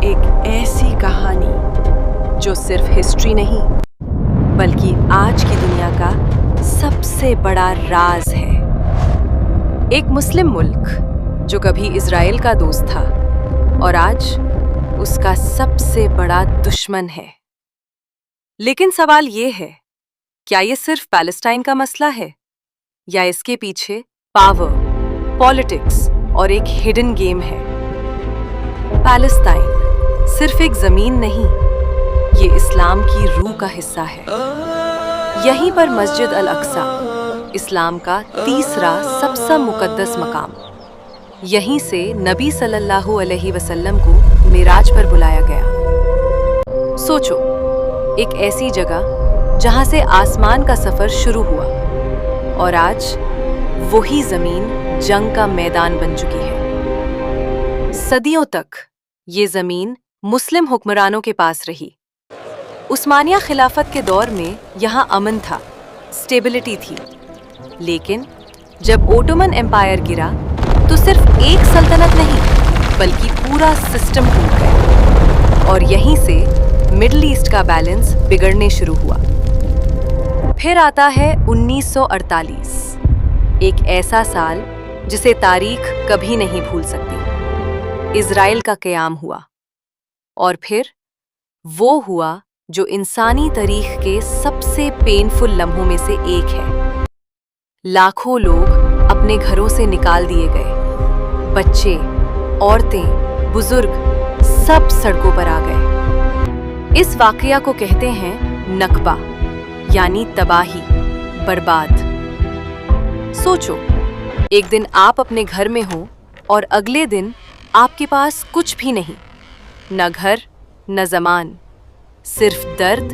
एक ऐसी कहानी जो सिर्फ हिस्ट्री नहीं बल्कि आज की दुनिया का सबसे बड़ा राज है। एक मुस्लिम मुल्क जो कभी इजराइल का दोस्त था और आज उसका सबसे बड़ा दुश्मन है। लेकिन सवाल ये है, क्या ये सिर्फ पैलेस्टाइन का मसला है या इसके पीछे पावर, पॉलिटिक्स और एक हिडन गेम है? पैलेस्टाइन सिर्फ एक जमीन नहीं, ये इस्लाम की रूह का हिस्सा है। यहीं पर मस्जिद अल अक्सा, इस्लाम का तीसरा सबसे मुकद्दस मकाम, यहीं से नबी सल्लल्लाहु अलैहि वसल्लम को मिराज पर बुलाया गया। सोचो, एक ऐसी जगह जहां से आसमान का सफर शुरू हुआ और आज वही जमीन जंग का मैदान बन चुकी है। सदियों तक ये जमीन मुस्लिम हुक्मरानों के पास रही। उस्मानिया खिलाफत के दौर में यहाँ अमन था, स्टेबिलिटी थी। लेकिन जब ओटोमन एम्पायर गिरा तो सिर्फ एक सल्तनत नहीं बल्कि पूरा सिस्टम टूट गया और यहीं से मिडिल ईस्ट का बैलेंस बिगड़ने शुरू हुआ। फिर आता है 1948, एक ऐसा साल जिसे तारीख कभी नहीं भूल सकती। इजराइल का क़याम हुआ और फिर वो हुआ जो इंसानी तारीख के सबसे पेनफुल लम्हों में से एक है। लाखों लोग अपने घरों से निकाल दिए गए, बच्चे, औरतें, बुजुर्ग सब सड़कों पर आ गए। इस वाकया को कहते हैं नकबा, यानी तबाही, बर्बाद। सोचो, एक दिन आप अपने घर में हो और अगले दिन आपके पास कुछ भी नहीं, न घर न ज़मान, सिर्फ दर्द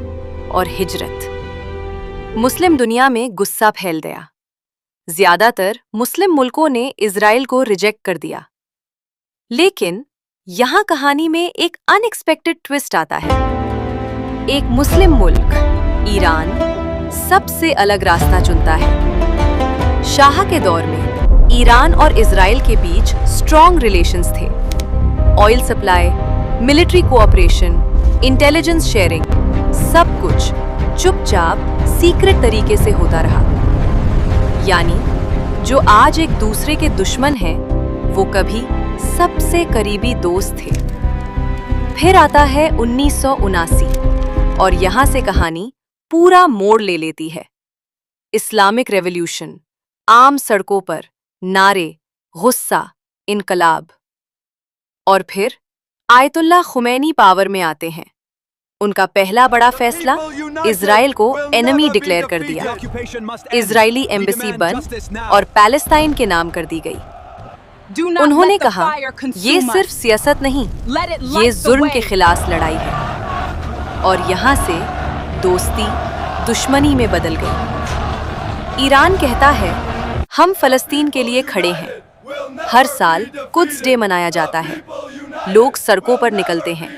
और हिजरत। मुस्लिम दुनिया में गुस्सा फैल गया। ज्यादातर मुस्लिम मुल्कों ने इजराइल को रिजेक्ट कर दिया। लेकिन यहाँ कहानी में एक अनएक्सपेक्टेड ट्विस्ट आता है। एक मुस्लिम मुल्क, ईरान, सबसे अलग रास्ता चुनता है। शाह के दौर में ईरान और इजराइल के बीच स्ट्रॉन्ग रिलेशंस थे। Oil supply, military cooperation, intelligence sharing, सब कुछ चुपचाप सीक्रेट तरीके से होता रहा। यानी जो आज एक दूसरे के दुश्मन हैं, वो कभी सबसे करीबी दोस्त थे। फिर आता है 1979 और यहाँ से कहानी पूरा मोड़ ले लेती है। इस्लामिक रेवोल्यूशन, आम सड़कों पर नारे, गुस्सा, इनकलाब। और फिर आयतुल्लाह खुमैनी पावर में आते हैं। उनका पहला बड़ा फैसला, इजराइल को एनिमी डिक्लेयर कर दिया। इजरायली एम्बेसी बंद और पैलेस्टाइन के नाम कर दी गई। उन्होंने कहा, ये सिर्फ सियासत नहीं, ये जुल्म के खिलाफ लड़ाई है। और यहाँ से दोस्ती दुश्मनी में बदल गई। ईरान कहता है, हम फलस्तीन के लिए खड़े हैं। हर साल कुद्स डे मनाया जाता है। लोग सड़कों पर निकलते हैं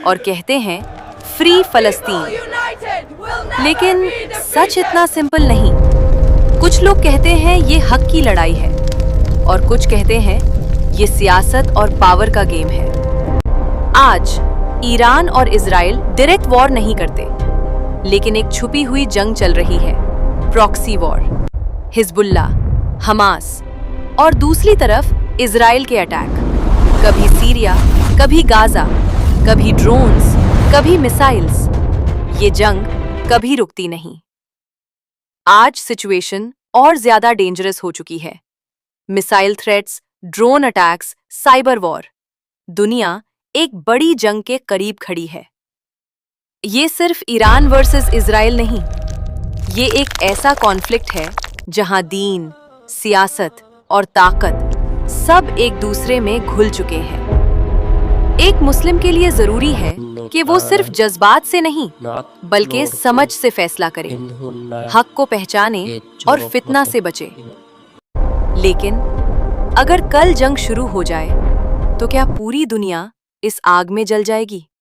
और कहते हैं, फ्री फलस्तीन। लेकिन सच इतना सिंपल नहीं। कुछ लोग कहते हैं ये हक की लड़ाई है और कुछ कहते हैं ये सियासत और पावर का गेम है। आज ईरान और इजराइल डायरेक्ट वॉर नहीं करते, लेकिन एक छुपी हुई जंग चल रही है, प्रॉक्सी वॉर। हिजबुल्लाह, हमास और दूसरी तरफ इजराइल के अटैक, कभी सीरिया, कभी गाजा, कभी ड्रोन्स, कभी मिसाइल्स। ये जंग कभी रुकती नहीं। आज सिचुएशन और ज्यादा डेंजरस हो चुकी है। Missile threats, drone attacks, cyber war. दुनिया एक बड़ी जंग के करीब खड़ी है। ये सिर्फ ईरान वर्सेस इजराइल नहीं, ये एक ऐसा कॉन्फ्लिक्ट है जहां दीन, सियासत और ताकत सब एक दूसरे में घुल चुके हैं। एक मुस्लिम के लिए जरूरी है कि वो सिर्फ जज्बात से नहीं बल्कि समझ से फैसला करे, हक को पहचाने और फितना से बचे। लेकिन अगर कल जंग शुरू हो जाए तो क्या पूरी दुनिया इस आग में जल जाएगी?